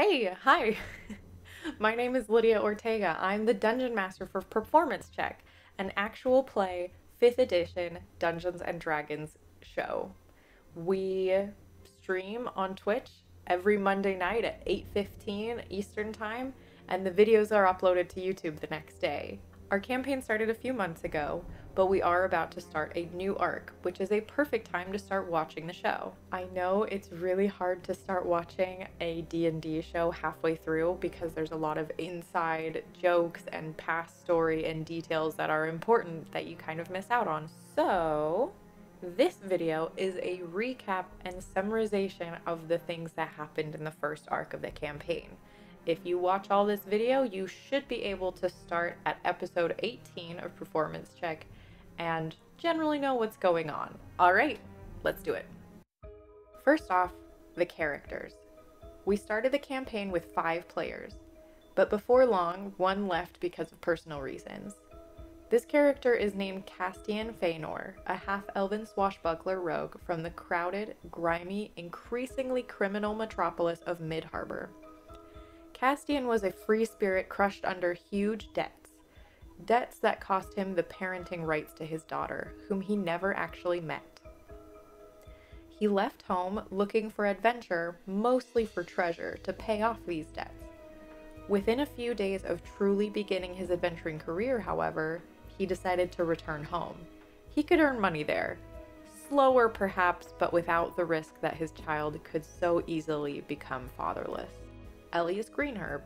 Hi. My name is Lydia Ortega. I'm the Dungeon Master for Performance Check, an actual play 5th edition Dungeons and Dragons show. We stream on Twitch every Monday night at 8:15 Eastern Time, and the videos are uploaded to YouTube the next day. Our campaign started a few months ago, but we are about to start a new arc, which is a perfect time to start watching the show. I know it's really hard to start watching a D&D show halfway through because there's a lot of inside jokes and past story and details that are important that you kind of miss out on. So, this video is a recap and summarization of the things that happened in the first arc of the campaign. If you watch all this video, you should be able to start at episode 18 of Performance Check and generally know what's going on. All right, let's do it. First off, the characters. We started the campaign with 5 players, but before long, one left because of personal reasons. This character is named Castian Feanor, a half-elven swashbuckler rogue from the crowded, grimy, increasingly criminal metropolis of Mid-Harbor. Castian was a free spirit crushed under huge debts that cost him the parenting rights to his daughter, whom he never actually met. He left home looking for adventure, mostly for treasure, to pay off these debts. Within a few days of truly beginning his adventuring career, however, he decided to return home. He could earn money there. Slower perhaps, but without the risk that his child could so easily become fatherless. Elias Greenherb,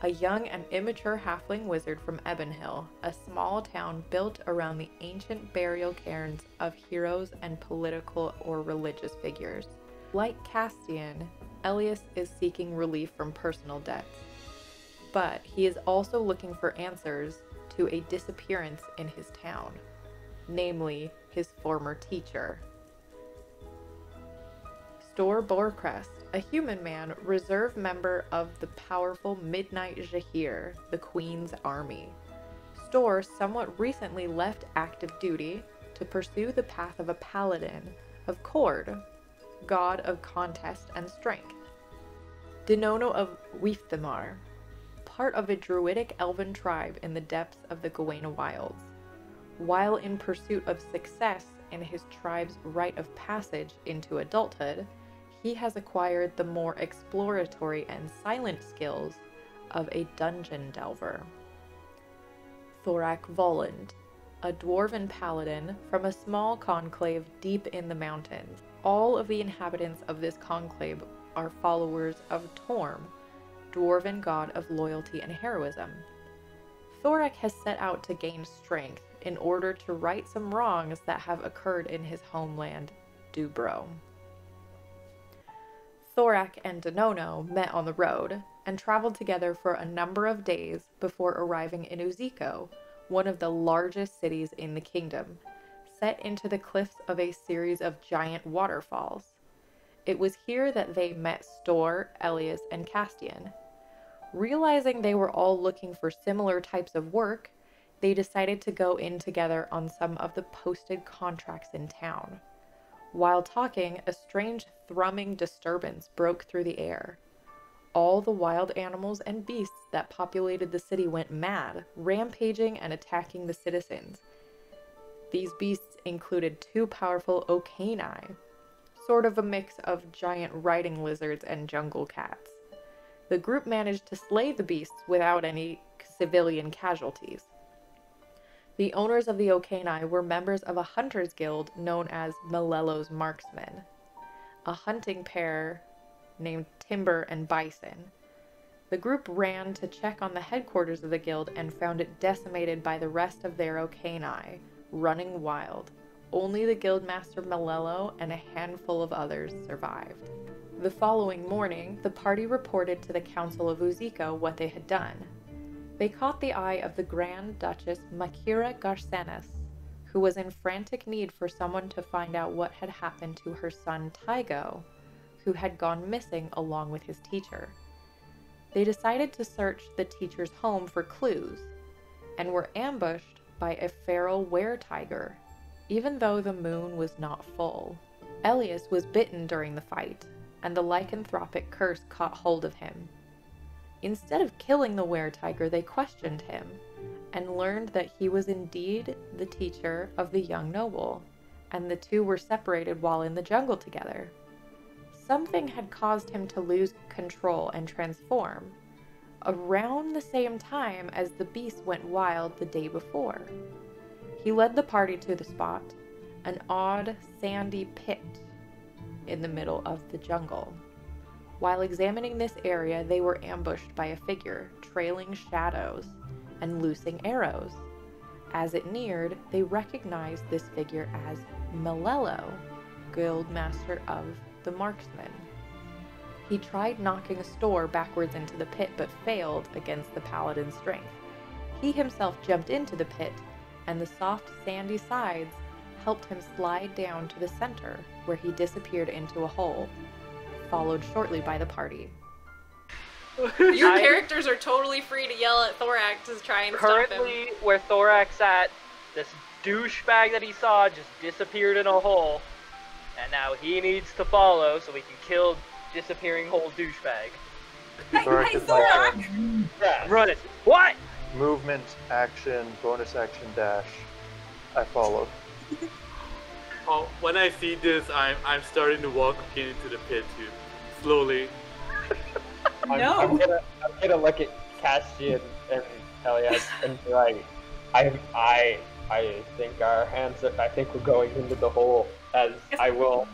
a young and immature halfling wizard from Ebonhill, a small town built around the ancient burial cairns of heroes and political or religious figures. Like Castian, Elias is seeking relief from personal debts, but he is also looking for answers to a disappearance in his town, namely his former teacher. Stor Borcrest, a human man, reserve member of the powerful Midnight Zhahir, the Queen's army. Stor somewhat recently left active duty to pursue the path of a paladin of Cord, god of contest and strength. Denono of Weefthamar, part of a druidic elven tribe in the depths of the Gawaina Wilds. While in pursuit of success in his tribe's rite of passage into adulthood, he has acquired the more exploratory and silent skills of a dungeon delver. Thorak Voland, a dwarven paladin from a small conclave deep in the mountains. All of the inhabitants of this conclave are followers of Torm, dwarven god of loyalty and heroism. Thorak has set out to gain strength in order to right some wrongs that have occurred in his homeland, Dubro. Thorak and Denono met on the road and traveled together for a number of days before arriving in Uziko, one of the largest cities in the kingdom, set into the cliffs of a series of giant waterfalls. It was here that they met Stor, Elias, and Castian. Realizing they were all looking for similar types of work, they decided to go in together on some of the posted contracts in town. While talking, a strange thrumming disturbance broke through the air. All the wild animals and beasts that populated the city went mad, rampaging and attacking the citizens. These beasts included 2 powerful Okanai, sort of a mix of giant riding lizards and jungle cats. The group managed to slay the beasts without any civilian casualties. The owners of the Okanai were members of a hunters guild known as Malello's Marksmen, a hunting pair named Timber and Bison. The group ran to check on the headquarters of the guild and found it decimated by the rest of their Okanai, running wild. Only the guildmaster Malello and a handful of others survived. The following morning, the party reported to the Council of Uziko what they had done. They caught the eye of the Grand Duchess Makira Garcenis, who was in frantic need for someone to find out what had happened to her son Tygo, who had gone missing along with his teacher. They decided to search the teacher's home for clues, and were ambushed by a feral were-tiger, even though the moon was not full. Elias was bitten during the fight, and the lycanthropic curse caught hold of him. Instead of killing the were-tiger, they questioned him and learned that he was indeed the teacher of the young noble, and the two were separated while in the jungle together. Something had caused him to lose control and transform, around the same time as the beast went wild the day before. He led the party to the spot, an odd, sandy pit in the middle of the jungle. While examining this area, they were ambushed by a figure, trailing shadows and loosing arrows. As it neared, they recognized this figure as Malello, guildmaster of the marksmen. He tried knocking Store backwards into the pit, but failed against the paladin's strength. He himself jumped into the pit, and the soft, sandy sides helped him slide down to the center, where he disappeared into a hole, followed shortly by the party. Your characters are totally free to yell at Thorak to try and stop him. Currently, where Thorak's at, this douchebag that he saw just disappeared in a hole, and now he needs to follow so we can kill disappearing hole douchebag. Hey, Thorak! Yeah, run it. What? Movement, action, bonus action, dash. I follow. Oh, when I see this, I'm starting to walk into the pit too, slowly. No. I'm gonna look at Castian and Elias and be like, I think our hands are, I think we're going into the hole as I will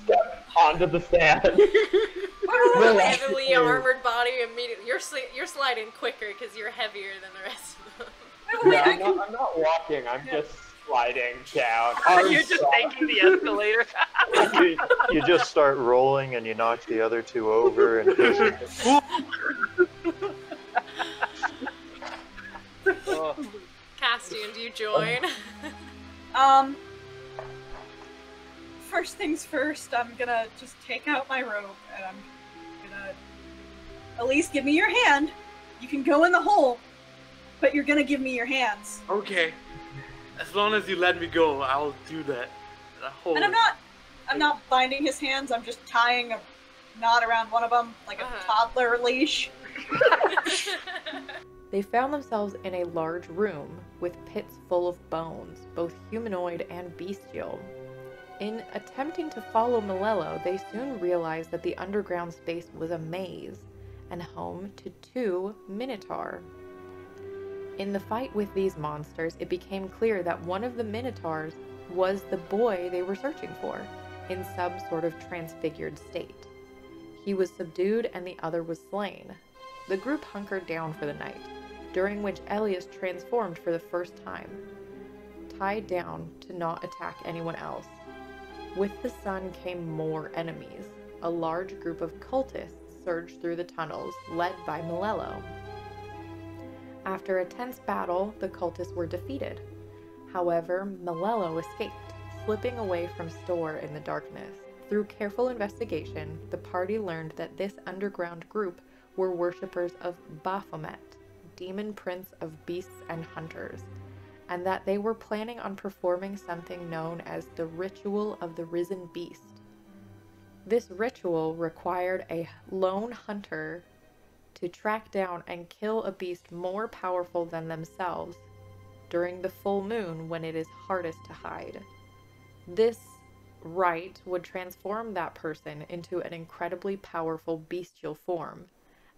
step onto the sand. Heavily armored body immediately. You're sliding quicker because you're heavier than the rest of them. No, I'm not walking. I'm just sliding down. You're just taking the escalator. you just start rolling and you knock the other two over and Castian, do you join? First things first, I'm gonna just take out my robe and I'm gonna at least give me your hand. You can go in the hole, but you're gonna give me your hands. Okay. As long as you let me go, I'll do that. And I'm not binding his hands, I'm just tying a knot around one of them like a toddler leash. They found themselves in a large room with pits full of bones, both humanoid and bestial. In attempting to follow Malello, they soon realized that the underground space was a maze and home to 2 Minotaur. In the fight with these monsters, it became clear that one of the Minotaurs was the boy they were searching for, in some sort of transfigured state. He was subdued and the other was slain. The group hunkered down for the night, during which Elias transformed for the first time, tied down to not attack anyone else. With the sun came more enemies. A large group of cultists surged through the tunnels, led by Malello. After a tense battle, the cultists were defeated. However, Malello escaped, slipping away from Store in the darkness. Through careful investigation, the party learned that this underground group were worshippers of Baphomet, demon prince of beasts and hunters, and that they were planning on performing something known as the Ritual of the Risen Beast. This ritual required a lone hunter to track down and kill a beast more powerful than themselves during the full moon when it is hardest to hide. This rite would transform that person into an incredibly powerful bestial form,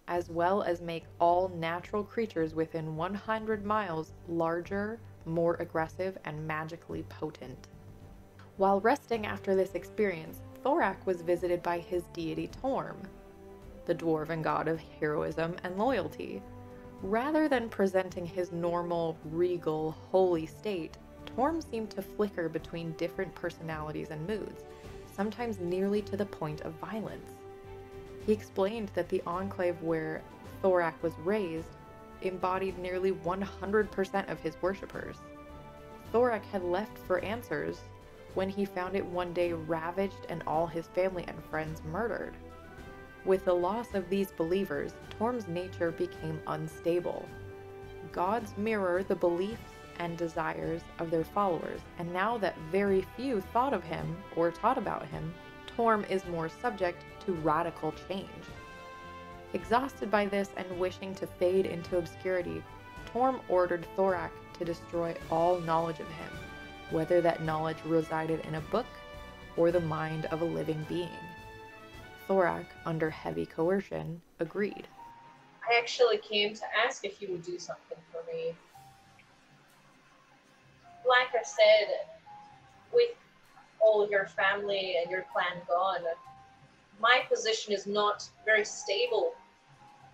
as well as make all natural creatures within 100 miles larger, more aggressive, and magically potent. While resting after this experience, Thorak was visited by his deity Torm, the dwarven god of heroism and loyalty. Rather than presenting his normal, regal, holy state, Torm seemed to flicker between different personalities and moods, sometimes nearly to the point of violence. He explained that the enclave where Thorak was raised embodied nearly 100% of his worshippers. Thorak had left for answers when he found it one day ravaged and all his family and friends murdered. With the loss of these believers, Torm's nature became unstable. Gods mirror the beliefs and desires of their followers, and now that very few thought of him or taught about him, Torm is more subject to radical change. Exhausted by this and wishing to fade into obscurity, Torm ordered Thorak to destroy all knowledge of him, whether that knowledge resided in a book or the mind of a living being. Thorak, under heavy coercion, agreed. I actually came to ask if you would do something for me. Like I said, with all your family and your clan gone, my position is not very stable,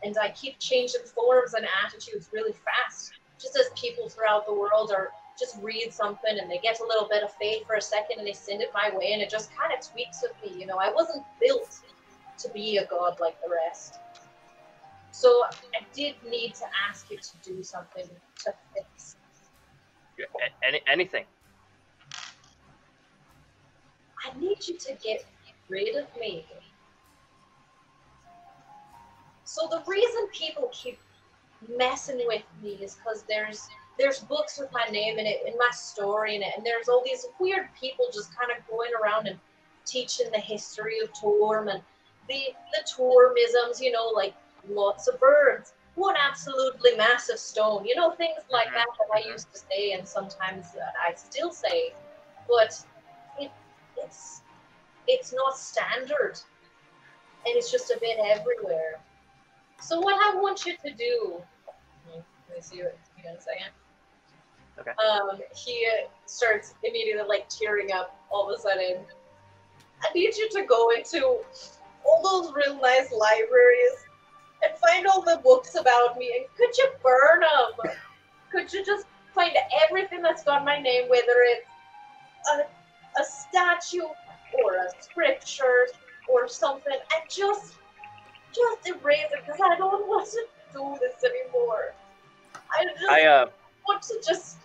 and I keep changing forms and attitudes really fast, just as people throughout the world are just read something and they get a little bit of faith for a second and they send it my way and it just kind of tweaks with me. You know, I wasn't built to be a god like the rest. So I did need to ask you to do something to fix. Anything. I need you to get rid of me. So the reason people keep messing with me is because there's books with my name in it, and my story in it, and there's all these weird people just kind of going around and teaching the history of Torm and the Tormisms, you know, like lots of birds, one absolutely massive stone, you know, things like that I used to say and sometimes I still say, but it's not standard, and it's just a bit everywhere. So what I want you to do, let me see what you in a second. Okay. He starts immediately like tearing up all of a sudden. I need you to go into all those real nice libraries and find all the books about me, and could you burn them? Could you just find everything that's got my name, whether it's a statue or a scripture or something, and just erase it, because I don't want to do this anymore. I want to just,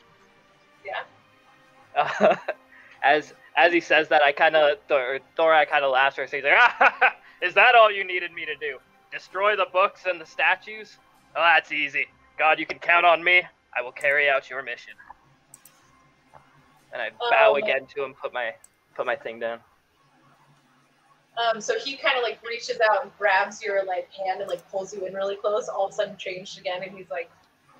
yeah. As he says that, I kind of, Thorak kind of laughs or says, like, is that all you needed me to do? Destroy the books and the statues? Oh, that's easy. God, you can count on me. I will carry out your mission. And I bow again to him, put my thing down. So he kind of like reaches out and grabs your like hand and like pulls you in really close. All of a sudden changed again, and he's like,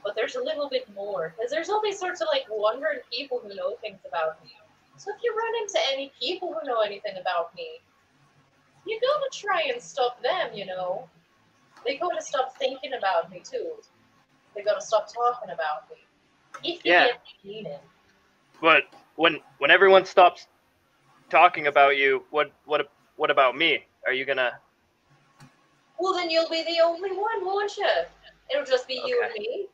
but there's a little bit more, because there's all these sorts of like wandering people who know things about me. So if you run into any people who know anything about me, you gotta try and stop them, you know. They gotta stop thinking about me too. They gotta stop talking about me. If you get meaning. But when everyone stops talking about you, what about me? Are you gonna? Well, then you'll be the only one, won't you? It'll just be you and me,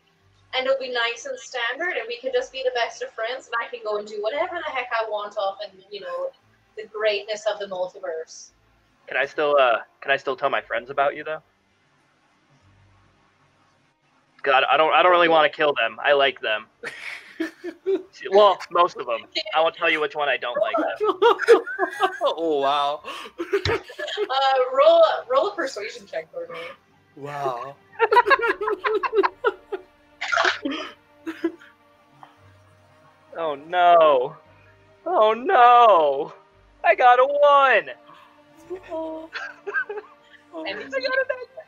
and it'll be nice and standard, and we can just be the best of friends, and I can go and do whatever the heck I want off in, you know, the greatness of the multiverse. Can I still tell my friends about you though? God, I don't really want to kill them. I like them. Well, most of them. I won't tell you which one I don't like them. Oh wow. Roll a persuasion check for me. Wow. Oh no. Oh no. I got a 1. Oh. And he got a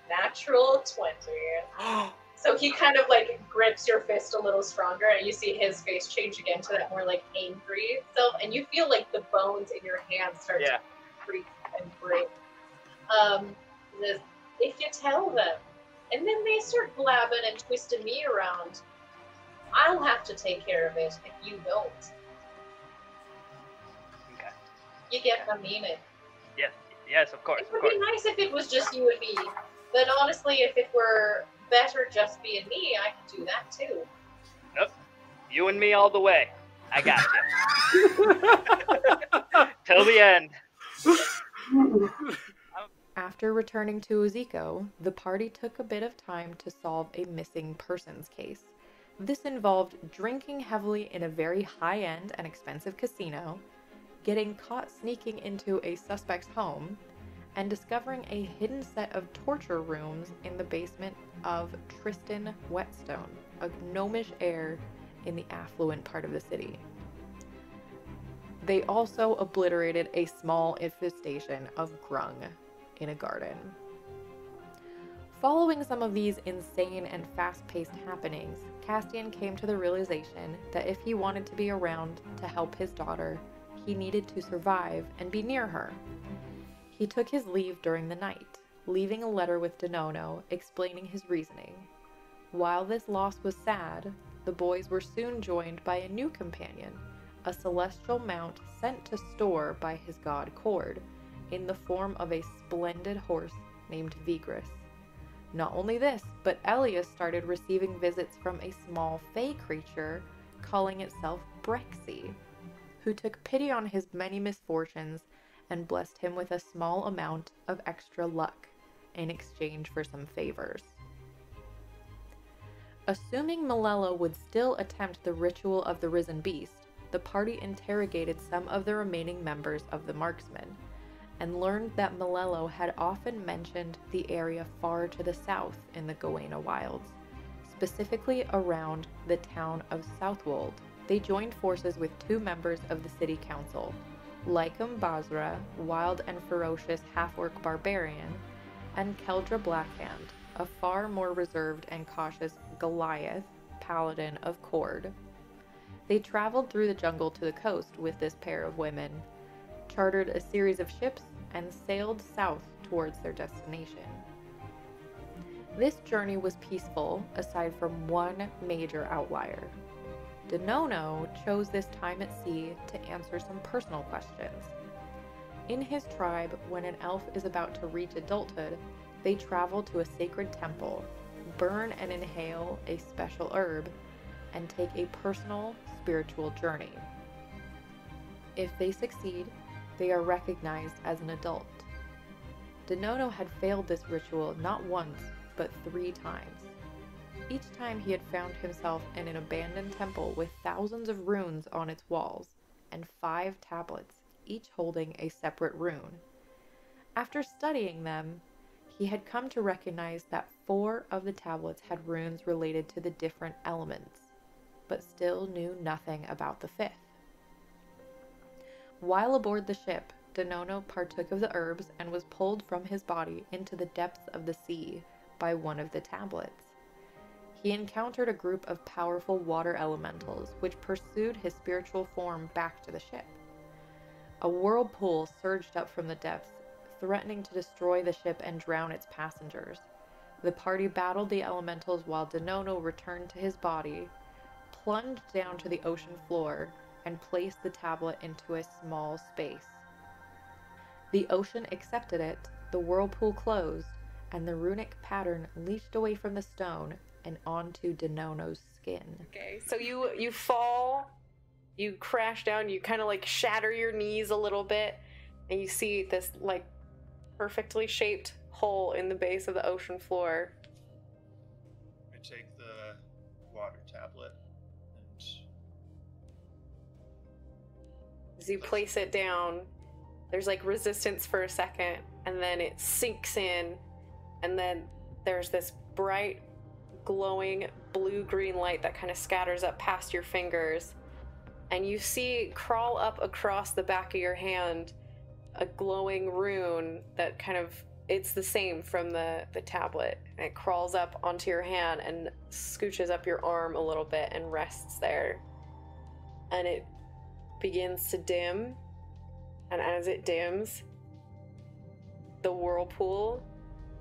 natural 20. So he kind of like grips your fist a little stronger, and you see his face change again to that more like angry self, and you feel like the bones in your hands start to creak and break. If you tell them, and then they start blabbing and twisting me around, I'll have to take care of it if you don't. Okay. You get what I mean? Yes, of course. It would be nice if it was just you and me, but honestly, if it were better just being me, I could do that too. Nope. You and me all the way. I got you. Till the end. After returning to Uziko, the party took a bit of time to solve a missing persons case. This involved drinking heavily in a very high-end and expensive casino, getting caught sneaking into a suspect's home, and discovering a hidden set of torture rooms in the basement of Tristan Whetstone, a gnomish heir in the affluent part of the city. They also obliterated a small infestation of grung in a garden. Following some of these insane and fast-paced happenings, Castian came to the realization that if he wanted to be around to help his daughter, he needed to survive and be near her. He took his leave during the night, leaving a letter with Denono explaining his reasoning. While this loss was sad, the boys were soon joined by a new companion, a celestial mount sent to store by his god Cord, in the form of a splendid horse named Vigris. Not only this, but Elias started receiving visits from a small fey creature calling itself Brexy, who took pity on his many misfortunes and blessed him with a small amount of extra luck in exchange for some favors. Assuming Malello would still attempt the ritual of the risen beast, the party interrogated some of the remaining members of the marksmen, and learned that Malello had often mentioned the area far to the south in the Goena wilds, specifically around the town of Southwold. They joined forces with two members of the city council, Lycum Basra, wild and ferocious half-orc barbarian, and Keldra Blackhand, a far more reserved and cautious Goliath, paladin of Cord. They traveled through the jungle to the coast with this pair of women, chartered a series of ships, and sailed south towards their destination. This journey was peaceful, aside from one major outlier. Denono chose this time at sea to answer some personal questions. In his tribe, when an elf is about to reach adulthood, they travel to a sacred temple, burn and inhale a special herb, and take a personal spiritual journey. If they succeed, they are recognized as an adult. Denono had failed this ritual not once, but 3 times. Each time he had found himself in an abandoned temple with thousands of runes on its walls, and 5 tablets, each holding a separate rune. After studying them, he had come to recognize that 4 of the tablets had runes related to the different elements, but still knew nothing about the 5th. While aboard the ship, Denono partook of the herbs and was pulled from his body into the depths of the sea by one of the tablets. He encountered a group of powerful water elementals which pursued his spiritual form back to the ship. A whirlpool surged up from the depths, threatening to destroy the ship and drown its passengers. The party battled the elementals while Denono returned to his body, plunged down to the ocean floor, and placed the tablet into a small space. The ocean accepted it, the whirlpool closed, and the runic pattern leached away from the stone and onto Denono's skin. Okay, so you fall, you crash down, you kind of like shatter your knees a little bit, and you see this like perfectly shaped hole in the base of the ocean floor. I take the water tablet and As you place it down, there's like resistance for a second, and then it sinks in, and then there's this bright, glowing blue-green light that kind of scatters up past your fingers, and you see crawl up across the back of your hand a glowing rune that kind of, it's the same from the tablet, and it crawls up onto your hand and scooches up your arm a little bit and rests there, and it begins to dim, and as it dims, the whirlpool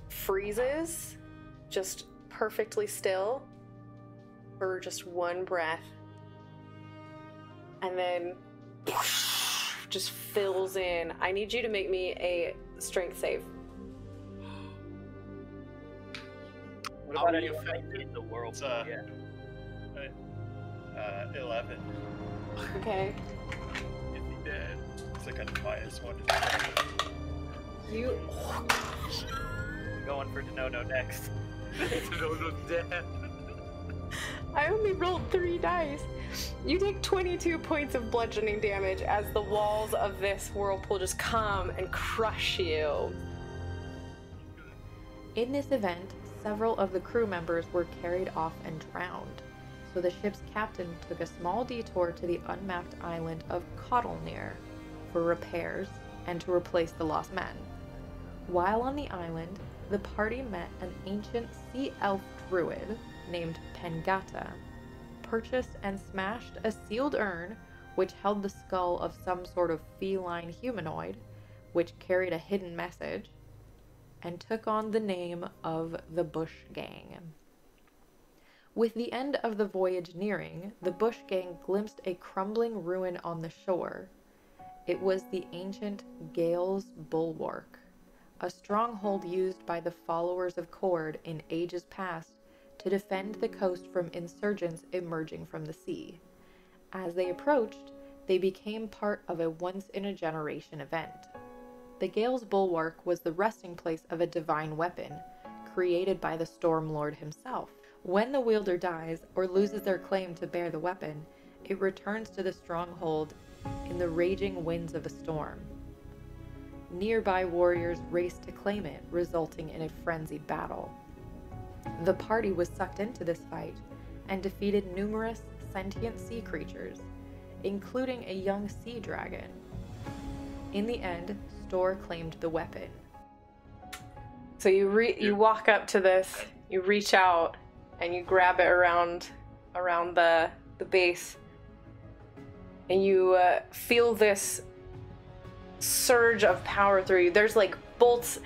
freezes just perfectly still for just one breath, and then just fills in. I need you to make me a strength save. What about anyone in the world? Yeah. 11. Okay. Is he dead? It's like a -1. You I'm going for Denono next. Denono's dead. I only rolled 3 dice. You take 22 points of bludgeoning damage as the walls of this whirlpool just come and crush you. In this event, several of the crew members were carried off and drowned, so the ship's captain took a small detour to the unmapped island of Cottlnir for repairs and to replace the lost men. While on the island, the party met an ancient sea elf druid named Pengata, purchased and smashed a sealed urn which held the skull of some sort of feline humanoid, which carried a hidden message, and took on the name of the Bush Gang. With the end of the voyage nearing, the Bush Gang glimpsed a crumbling ruin on the shore. It was the ancient Gale's Bulwark, a stronghold used by the followers of Cord in ages past to defend the coast from insurgents emerging from the sea. As they approached, they became part of a once-in-a-generation event. The Gale's Bulwark was the resting place of a divine weapon, created by the Storm Lord himself. When the wielder dies or loses their claim to bear the weapon, it returns to the stronghold in the raging winds of a storm. Nearby warriors raced to claim it, resulting in a frenzied battle. The party was sucked into this fight and defeated numerous sentient sea creatures, including a young sea dragon. In the end, Storr claimed the weapon. So you walk up to this, you reach out, and you grab it around the base, and you feel this surge of power through you. There's like bolts.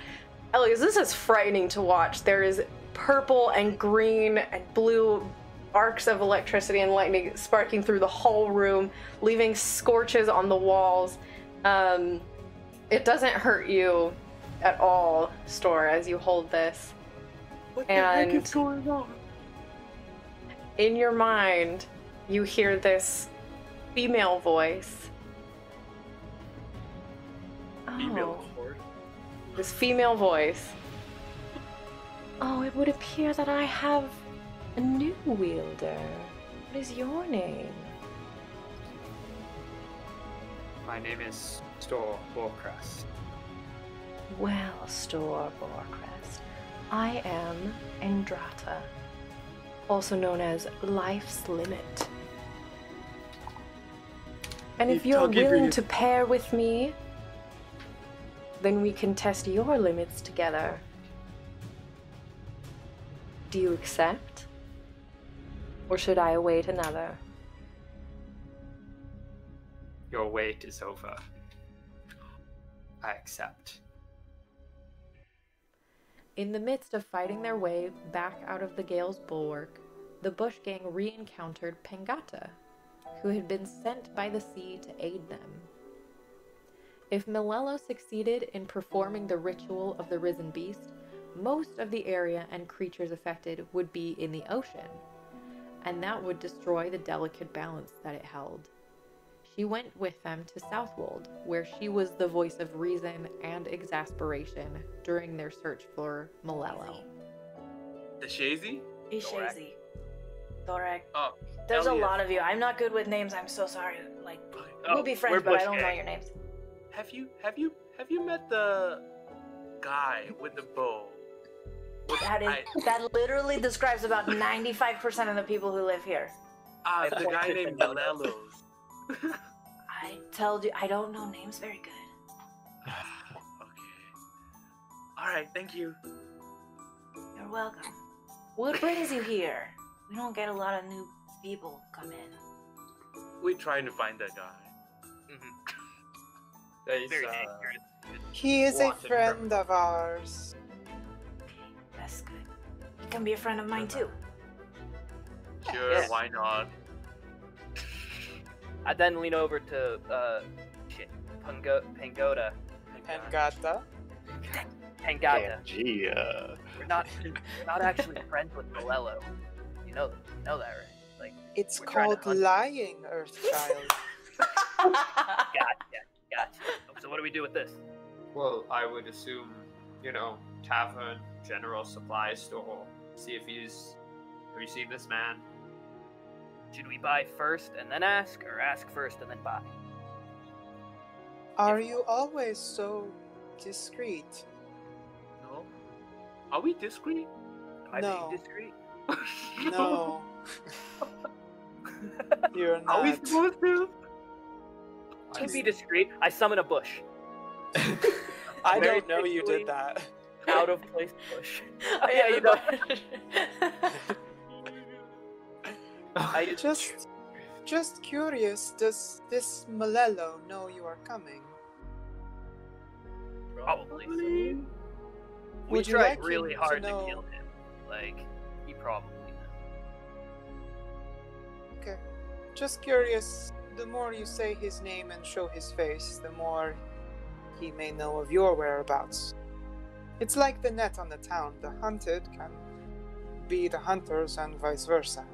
Elias, this is frightening to watch. There is purple and green and blue arcs of electricity and lightning sparking through the whole room, leaving scorches on the walls. It doesn't hurt you at all, Storr, as you hold this. What the heck is going on? In your mind, you hear this female voice. Female Cord. This female voice. Oh, it would appear that I have a new wielder. What is your name? My name is Storr Borcrest. Well, Storr Borcrest, I am Endrata, also known as Life's Limit. And if you're willing to pair with me, then we can test your limits together. Do you accept? Or should I await another? Your wait is over. I accept. In the midst of fighting their way back out of the Gale's Bulwark, the Bush Gang re-encountered Pengata, who had been sent by the sea to aid them. If Milello succeeded in performing the ritual of the risen beast, most of the area and creatures affected would be in the ocean, and that would destroy the delicate balance that it held. She went with them to Southwold, where she was the voice of reason and exasperation during their search for Milello. The Shazy? Ishazi. Thorak. Oh, There's a Elliot. lot of you. I'm not good with names. I'm so sorry. Like, Oh, we'll be we're friends, but I Bush don't know Gang. your names. Have you met the guy with the bow? That literally describes about 95% of the people who live here. The guy named Milello. I told you, I don't know names very good. Okay. Alright, thank you. You're welcome. What brings you here? We don't get a lot of new people come in. We're trying to find that guy. There's, Very dangerous. He is a wanted friend of ours. That's good. You can be a friend of mine too. Sure, Yes. why not? I then lean over to Pengota. Pengata. Pengata. Pangea. We're not actually friends with Milello. You know that, right? Like, It's we're trying to called hunt- lying, Earthchild. Gotcha. So what do we do with this? well, I would assume, tavern, general supply store. See if have you seen this man? Should we buy first and then ask, or ask first and then buy? Are you always so discreet? No? Are we discreet? Am I No. being discreet? No. You're Are we not. supposed to? To be discreet, I summon a bush. I Very don't know you quickly. did that. out of place bush. Oh, yeah, you the know. Just curious, does this Malello know you are coming? Probably. We Would you tried like really him hard to to know? kill him. Like, he probably knows. Okay. Just curious, the more you say his name and show his face, the more he may know of your whereabouts. It's like the net on the town. The hunted can be the hunters and vice versa.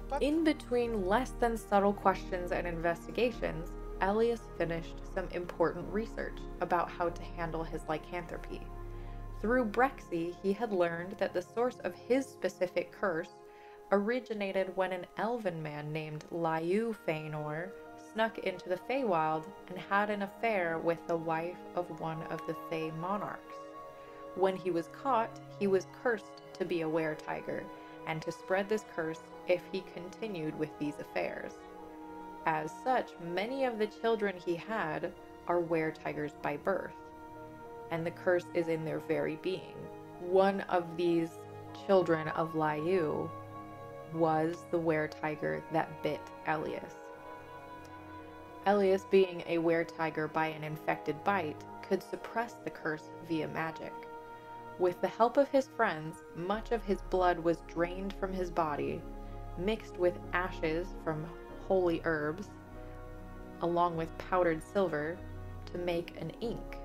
But In between less than subtle questions and investigations, Elias finished some important research about how to handle his lycanthropy. Through Brexy, he had learned that the source of his specific curse originated when an elven man named Lyu Feanor snuck into the Feywild and had an affair with the wife of one of the Fey monarchs. When he was caught, he was cursed to be a were-tiger, and to spread this curse if he continued with these affairs. As such, many of the children he had are were-tigers by birth, and the curse is in their very being. One of these children of Lyu was the were-tiger that bit Elias. Elias, being a were-tiger by an infected bite, could suppress the curse via magic. With the help of his friends, much of his blood was drained from his body, mixed with ashes from holy herbs, along with powdered silver, to make an ink.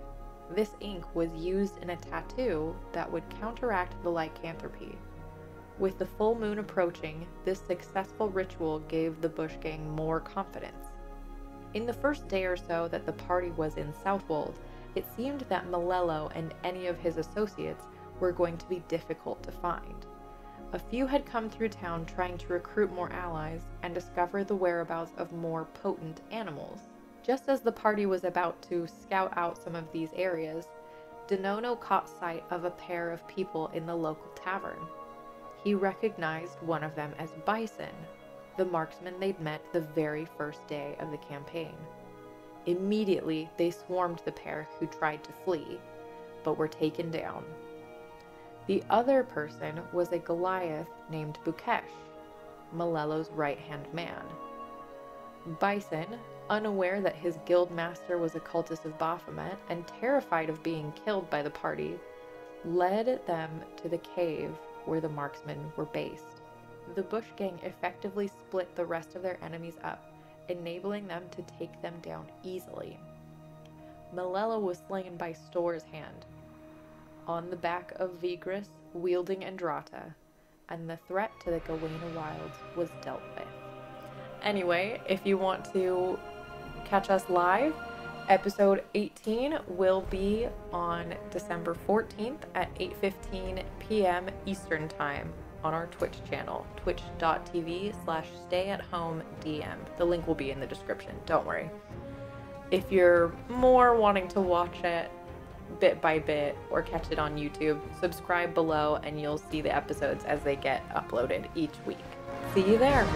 This ink was used in a tattoo that would counteract the lycanthropy. With the full moon approaching, this successful ritual gave the Bush Gang more confidence. In the first day or so that the party was in Southwold, it seemed that Malello and any of his associates were going to be difficult to find. A few had come through town trying to recruit more allies and discover the whereabouts of more potent animals. Just as the party was about to scout out some of these areas, Denono caught sight of a pair of people in the local tavern. He recognized one of them as Bison, the marksman they'd met the very first day of the campaign. Immediately, they swarmed the pair who tried to flee, but were taken down. The other person was a Goliath named Bukesh, Malello's right-hand man. Bison, unaware that his guild master was a cultist of Baphomet and terrified of being killed by the party, led them to the cave where the marksmen were based. The Bush Gang effectively split the rest of their enemies up, enabling them to take them down easily. Malello was slain by Stor's hand, on the back of Vigris, wielding Andrata, and the threat to the Gawaina Wilds was dealt with. Anyway, if you want to catch us live, episode 18 will be on December 14th at 8:15 p.m. Eastern Time on our Twitch channel, twitch.tv/stayatHomeDM. The link will be in the description, don't worry. If you're more wanting to watch it bit by bit or catch it on YouTube, subscribe below and you'll see the episodes as they get uploaded each week. See you there!